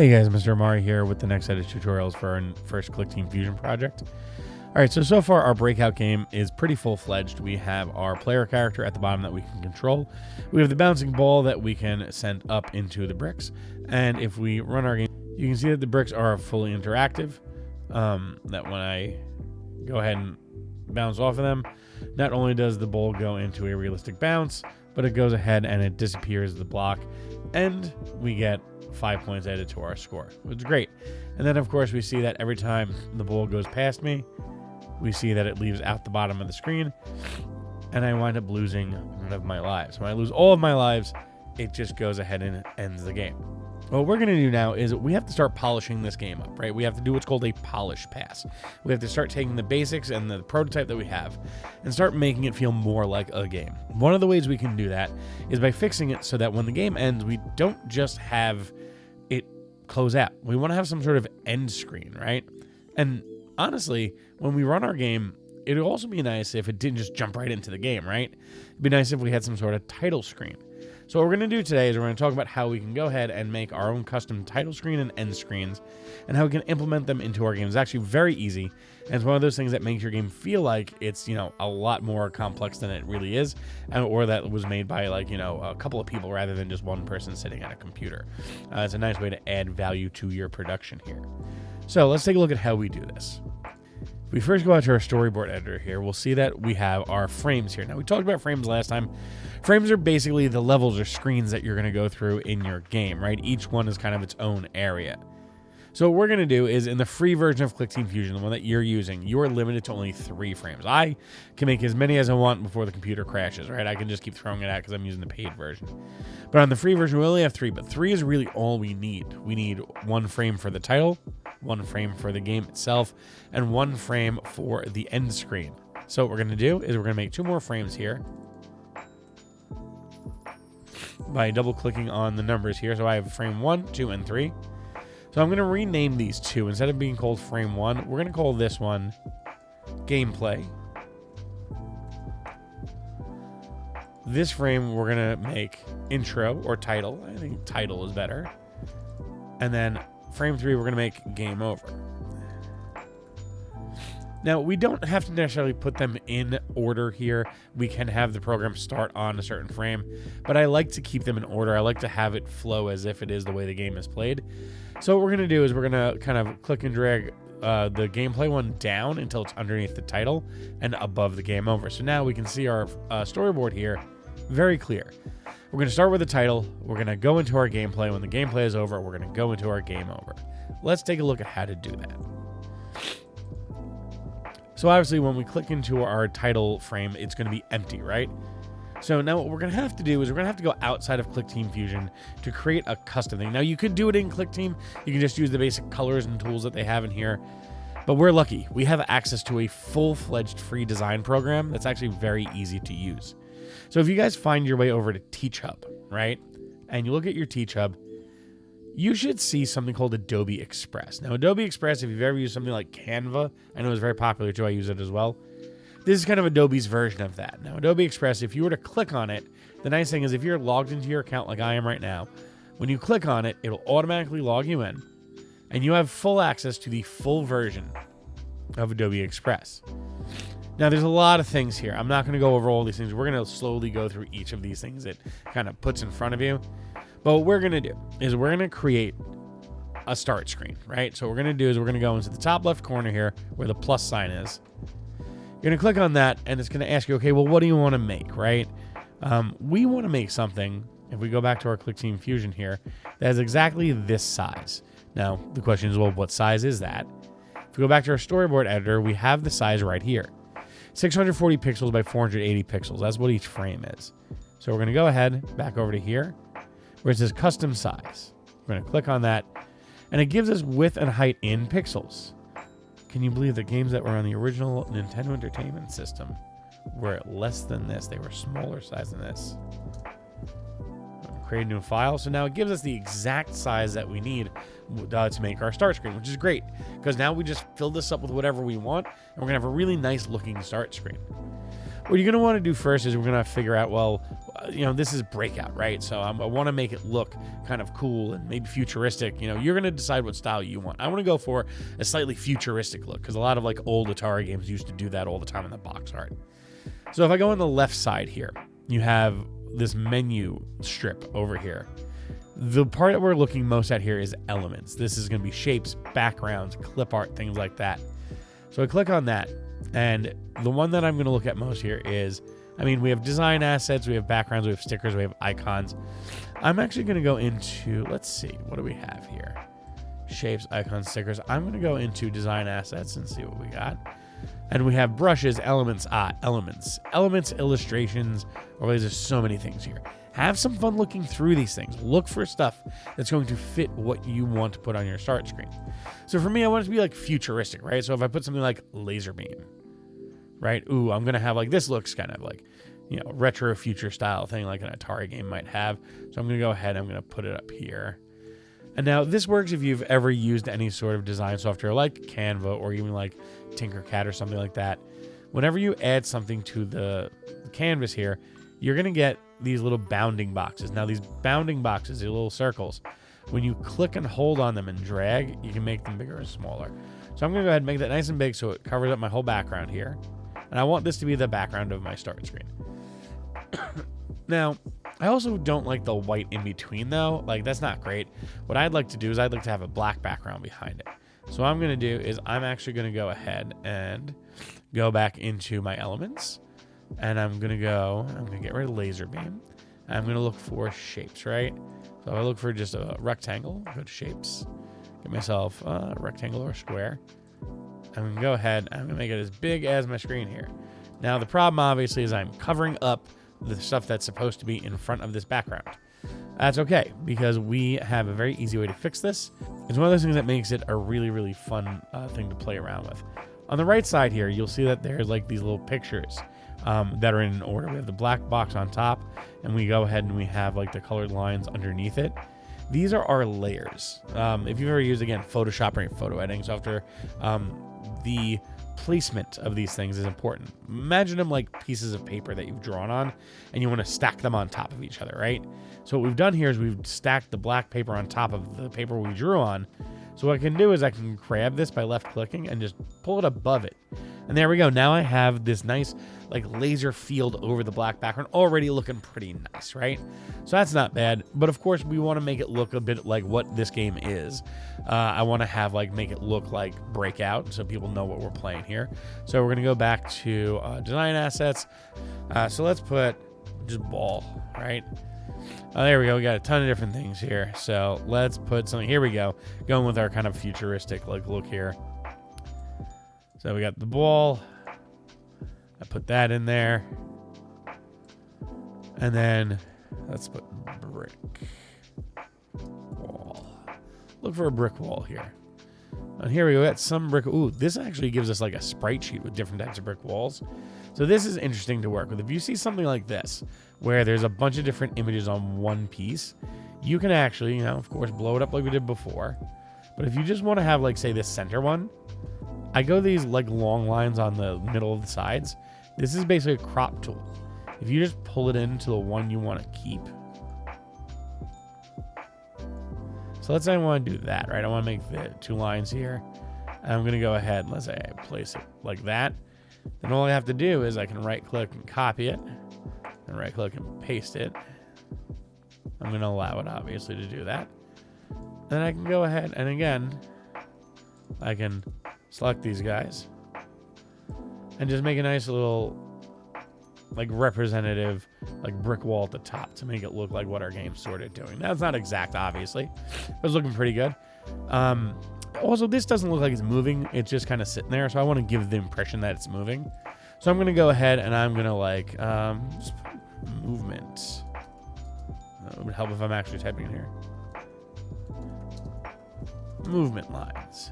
Hey guys, Mr. Amari here with the next set of tutorials for our first Clickteam Fusion project. Alright, so far our Breakout game is pretty full-fledged. We have our player character at the bottom that we can control. We have the bouncing ball that we can send up into the bricks. And if we run our game, you can see that the bricks are fully interactive. That when I go ahead and bounce off of them, not only does the ball go into a realistic bounce, but it goes ahead and it disappears the block. And we get 5 points added to our score, which is great. And then of course we see that every time the ball goes past me, we see that it leaves out the bottom of the screen, and I wind up losing one of my lives. When I lose all of my lives, it just goes ahead and ends the game. What we're going to do now is we have to start polishing this game up, right? We have to do what's called a polish pass. We have to start taking the basics and the prototype that we have and start making it feel more like a game. One of the ways we can do that is by fixing it so that when the game ends, we don't just have it close out. We want to have some sort of end screen, right? And honestly, when we run our game, it would also be nice if it didn't just jump right into the game, right? It'd be nice if we had some sort of title screen. So what we're going to do today is we're going to talk about how we can go ahead and make our own custom title screen and end screens and how we can implement them into our game. It's actually very easy, and it's one of those things that makes your game feel like it's, a lot more complex than it really is, or that was made by a couple of people rather than just one person sitting at a computer. It's a nice way to add value to your production here. So let's take a look at how we do this. If we first go out to our storyboard editor here, we'll see that we have our frames here. Now, we talked about frames last time. Frames are basically the levels or screens that you're going to go through in your game, right? Each one is kind of its own area. So what we're going to do is in the free version of Clickteam Fusion, the one that you're using, you are limited to only 3 frames. I can make as many as I want before the computer crashes, right? I can just keep throwing it out because I'm using the paid version. But on the free version, we only have 3, but 3 is really all we need. We need 1 frame for the title, 1 frame for the game itself, and 1 frame for the end screen. So what we're going to do is we're going to make 2 more frames here by double clicking on the numbers here. So I have frame 1, 2, and 3. So I'm going to rename these 2. Instead of being called frame 1, we're going to call this one gameplay. This frame we're going to make intro or title. I think title is better. And then frame 3 we're going to make game over. Now, we don't have to necessarily put them in order here. We can have the program start on a certain frame, but I like to keep them in order. I like to have it flow as if it is the way the game is played. So what we're going to do is we're going to kind of click and drag the gameplay one down until it's underneath the title and above the game over. So now we can see our storyboard here very clear. We're going to start with the title. We're going to go into our gameplay. When the gameplay is over, we're going to go into our game over. Let's take a look at how to do that. So obviously when we click into our title frame, it's going to be empty, right? So now what we're going to have to do is we're going to have to go outside of Clickteam Fusion to create a custom thing. Now you could do it in Clickteam. You can just use the basic colors and tools that they have in here. But we're lucky. We have access to a full-fledged free design program that's actually very easy to use. So if you guys find your way over to TeachHub, right? And you look at your TeachHub, you should see something called Adobe Express. Now, Adobe Express, if you've ever used something like Canva, I know it's very popular too, I use it as well. This is kind of Adobe's version of that. Now, Adobe Express, if you were to click on it, the nice thing is if you're logged into your account like I am right now, when you click on it, it'll automatically log you in, and you have full access to the full version of Adobe Express. Now, there's a lot of things here. I'm not going to go over all these things. We're going to slowly go through each of these things it kind of puts in front of you. But what we're going to do is we're going to create a start screen, right? So what we're going to do is we're going to go into the top left corner here where the plus sign is. You're going to click on that, and it's going to ask you, okay, well, what do you want to make, right? We want to make something, if we go back to our Clickteam Fusion here, that is exactly this size. Now, the question is, well, what size is that? If we go back to our storyboard editor, we have the size right here. 640 pixels by 480 pixels. That's what each frame is. So we're going to go ahead, back over to here, where it says custom size. We're going to click on that, and it gives us width and height in pixels. Can you believe the games that were on the original Nintendo Entertainment System were less than this? They were smaller size than this. Create a new file. So now it gives us the exact size that we need to make our start screen, which is great because now we just fill this up with whatever we want, and we're going to have a really nice looking start screen. What you're going to want to do first is we're going to figure out, well, this is Breakout, right? So I want to make it look kind of cool and maybe futuristic. You're going to decide what style you want. I want to go for a slightly futuristic look because a lot of like old Atari games used to do that all the time in the box art. So if I go on the left side here, you have this menu strip over here. The part that we're looking most at here is elements. This is going to be shapes, backgrounds, clip art, things like that. So I click on that, and the one that I'm going to look at most here is, we have design assets, we have backgrounds, we have stickers, we have icons. I'm actually going to go into, let's see, what do we have here? Shapes, icons, stickers. I'm going to go into design assets and see what we got. And we have brushes, elements, illustrations, there's so many things here. Have some fun looking through these things. Look for stuff that's going to fit what you want to put on your start screen. So for me, I want it to be like futuristic, right? So if I put something like laser beam, right? Ooh, I'm going to have like, this looks kind of like, retro future style thing like an Atari game might have. So I'm going to go ahead, I'm going to put it up here. And now this works if you've ever used any sort of design software like Canva or even like Tinkercad or something like that. Whenever you add something to the canvas here, you're going to get these little bounding boxes. Now these bounding boxes, these little circles, when you click and hold on them and drag, you can make them bigger or smaller. So I'm going to go ahead and make that nice and big so it covers up my whole background here. And I want this to be the background of my start screen. Now, I also don't like the white in between though. Like that's not great. What I'd like to do is I'd like to have a black background behind it. So what I'm going to do is I'm actually going to go ahead and go back into my elements. And I'm going to get rid of laser beam. I'm going to look for shapes, right? So if I look for just a rectangle, go to shapes, get myself a rectangle or square. I'm going to go ahead, I'm going to make it as big as my screen here. Now the problem obviously is I'm covering up the stuff that's supposed to be in front of this background. That's okay, because we have a very easy way to fix this. It's one of those things that makes it a really, really fun thing to play around with. On the right side here, you'll see that there's like these little pictures that are in an order. We have the black box on top, and we go ahead and we have like the colored lines underneath it. These are our layers. If you've ever used, again, Photoshop or any photo editing software, the placement of these things is important. Imagine them like pieces of paper that you've drawn on, and you want to stack them on top of each other, right? So what we've done here is we've stacked the black paper on top of the paper we drew on. So what I can do is I can grab this by left clicking and just pull it above it. And there we go. Now I have this nice like laser field over the black background, already looking pretty nice, right? So that's not bad. But of course we want to make it look a bit like what this game is. I want to have make it look like Breakout so people know what we're playing here. So we're going to go back to design assets. So let's put just ball, right? There we go. We got a ton of different things here. So let's put something. Here we go. Going with our kind of futuristic look here. So we got the ball. I put that in there. And then let's put brick wall. Look for a brick wall here. And here we go. Got some brick. Ooh, this actually gives us like a sprite sheet with different types of brick walls. So this is interesting to work with. If you see something like this, where there's a bunch of different images on one piece, you can actually, of course, blow it up like we did before. But if you just want to have, say, this center one, I go these, long lines on the middle of the sides. This is basically a crop tool. If you just pull it into the one you want to keep. So let's say I want to do that, right? I want to make the two lines here. And I'm going to go ahead and let's say I place it like that. Then all I have to do is I can right click and copy it. And right click and paste it. I'm going to allow it obviously to do that. Then I can go ahead and again, I can select these guys and just make a nice little representative brick wall at the top to make it look like what our game's sort of doing. Now it's not exact obviously, but it's looking pretty good. Also, this doesn't look like it's moving. It's just kind of sitting there. So I want to give the impression that it's moving. So I'm going to go ahead and I'm going to just put movement. It would help if I'm actually typing in here. Movement lines.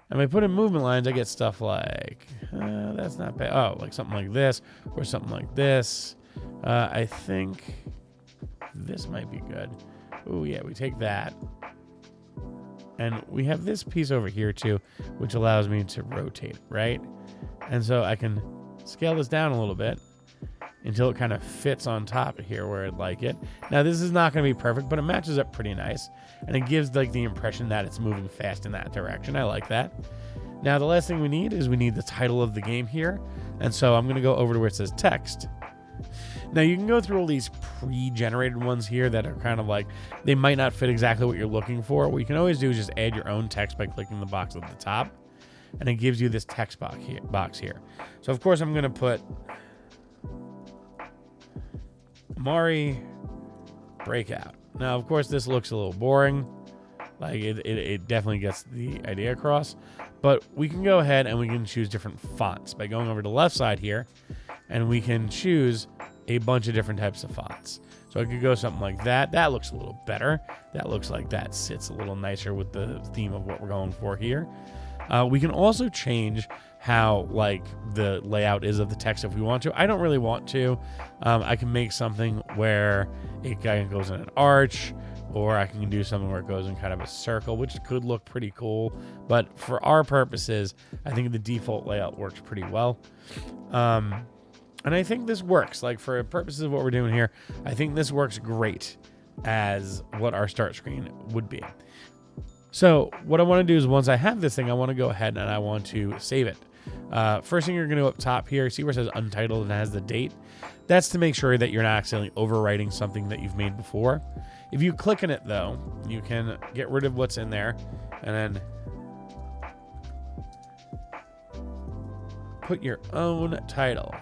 And by putting movement lines, I get stuff like, that's not bad. Oh, like something like this or something like this. I think this might be good. Oh yeah, we take that. And we have this piece over here too, which allows me to rotate, right? And so I can scale this down a little bit until it kind of fits on top of here where I'd like it. Now this is not going to be perfect, but it matches up pretty nice, and it gives like the impression that it's moving fast in that direction. I like that. Now the last thing we need is the title of the game here, and so I'm going to go over to where it says text. Now you can go through all these pre-generated ones here that are kind of like, they might not fit exactly what you're looking for. What you can always do is just add your own text by clicking the box at the top, and it gives you this text box here. So of course I'm going to put Mari Breakout. Now of course this looks a little boring. Like it definitely gets the idea across, but we can go ahead and we can choose different fonts by going over to the left side here, and we can choose a bunch of different types of fonts. So I could go something like that. That looks a little better. That looks like that sits a little nicer with the theme of what we're going for here. We can also change how like the layout is of the text if we want to. I don't really want to. I can make something where it kind of goes in an arch, or I can do something where it goes in kind of a circle, which could look pretty cool. But for our purposes, I think the default layout works pretty well. And I think this works. Like for purposes of what we're doing here, I think this works great as what our start screen would be. So what I want to do is once I have this thing, I want to go ahead and I want to save it. First thing you're going to do up top here, see where it says untitled and has the date? That's to make sure that you're not accidentally overwriting something that you've made before. If you click on it though, you can get rid of what's in there and then put your own title.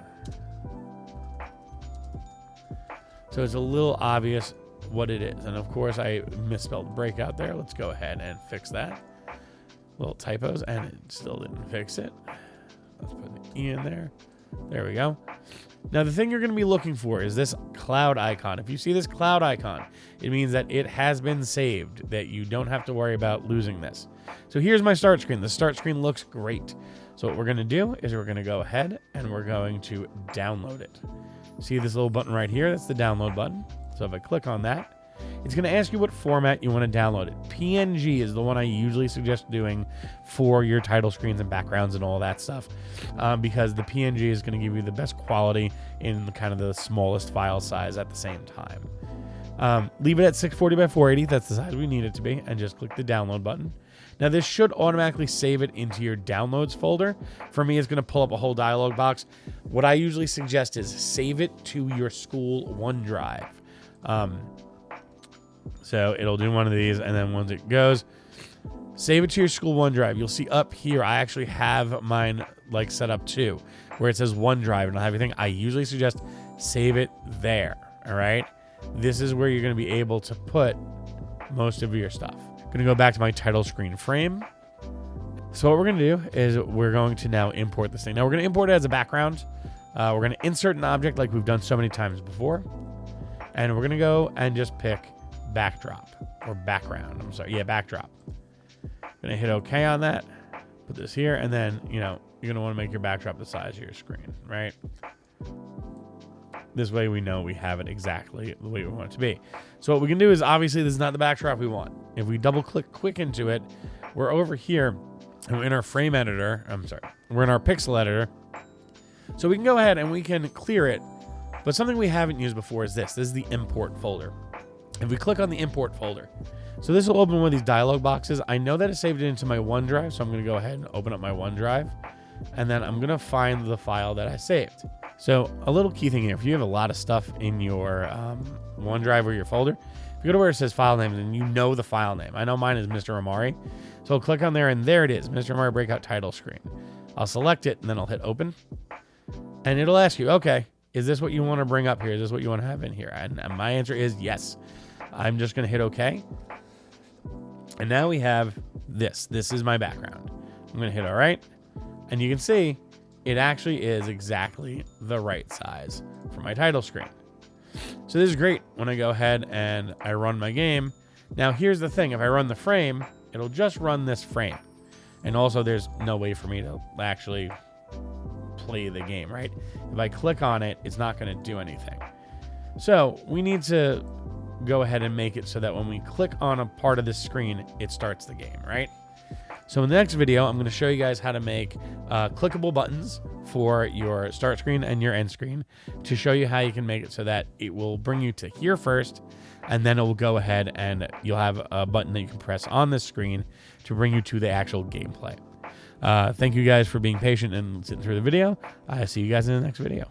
So it's a little obvious what it is. And of course I misspelled breakout there. Let's go ahead and fix that. Little typos, and it still didn't fix it. Let's put the E in there. There we go. Now the thing you're going to be looking for is this cloud icon. If you see this cloud icon, it means that it has been saved, that you don't have to worry about losing this. So here's my start screen. The start screen looks great. So what we're going to do is we're going to go ahead and we're going to download it. See this little button right here? That's the download button. So if I click on that, it's going to ask you what format you want to download it. PNG is the one I usually suggest doing for your title screens and backgrounds and all that stuff, because the PNG is going to give you the best quality in kind of the smallest file size at the same time. Leave it at 640 by 480. That's the size we need it to be, and just click the download button. Now this should automatically save it into your downloads folder. For me, it's going to pull up a whole dialog box. What I usually suggest is save it to your school OneDrive. So it'll do one of these, and then once it goes, save it to your school OneDrive. You'll see up here, I actually have mine like set up too, where it says OneDrive and I'll have everything. I usually suggest save it there. All right. This is where you're going to be able to put most of your stuff. I'm going to go back to my title screen frame. So what we're going to do is we're going to now import this thing. Now we're going to import it as a background. We're going to insert an object like we've done so many times before. And we're going to go and just pick backdrop or background. I'm sorry. Yeah, backdrop. Going to hit OK on that. Put this here. And then, you know, you're going to want to make your backdrop the size of your screen, right? This way we know we have it exactly the way we want it to be. So what we can do is, obviously this is not the backdrop we want. If we double click quick into it, we're over here and we're in our frame editor. I'm sorry. We're in our pixel editor. So we can go ahead and we can clear it. But something we haven't used before is this. This is the import folder. If we click on the import folder, so this will open one of these dialog boxes. I know that it saved it into my OneDrive, so I'm going to go ahead and open up my OneDrive. And then I'm going to find the file that I saved. So a little key thing here, if you have a lot of stuff in your OneDrive or your folder, if you go to where it says file name, then you know the file name. I know mine is Mr. Amari. So I'll click on there, and there it is, Mr. Amari Breakout title screen. I'll select it, and then I'll hit open. And it'll ask you, okay, is this what you want to bring up here? Is this what you want to have in here? And my answer is yes. I'm just going to hit OK. And now we have this. This is my background. I'm going to hit all right. And you can see it actually is exactly the right size for my title screen. So this is great when I go ahead and I run my game. Now here's the thing. If I run the frame, it'll just run this frame. And also there's no way for me to actually play the game, right? If I click on it, it's not going to do anything. So we need to go ahead and make it so that when we click on a part of the screen, it starts the game, right? So in the next video, I'm going to show you guys how to make clickable buttons for your start screen and your end screen to show you how you can make it so that it will bring you to here first, and then it will go ahead and you'll have a button that you can press on this screen to bring you to the actual gameplay. Thank you guys for being patient and sitting through the video. I see you guys in the next video.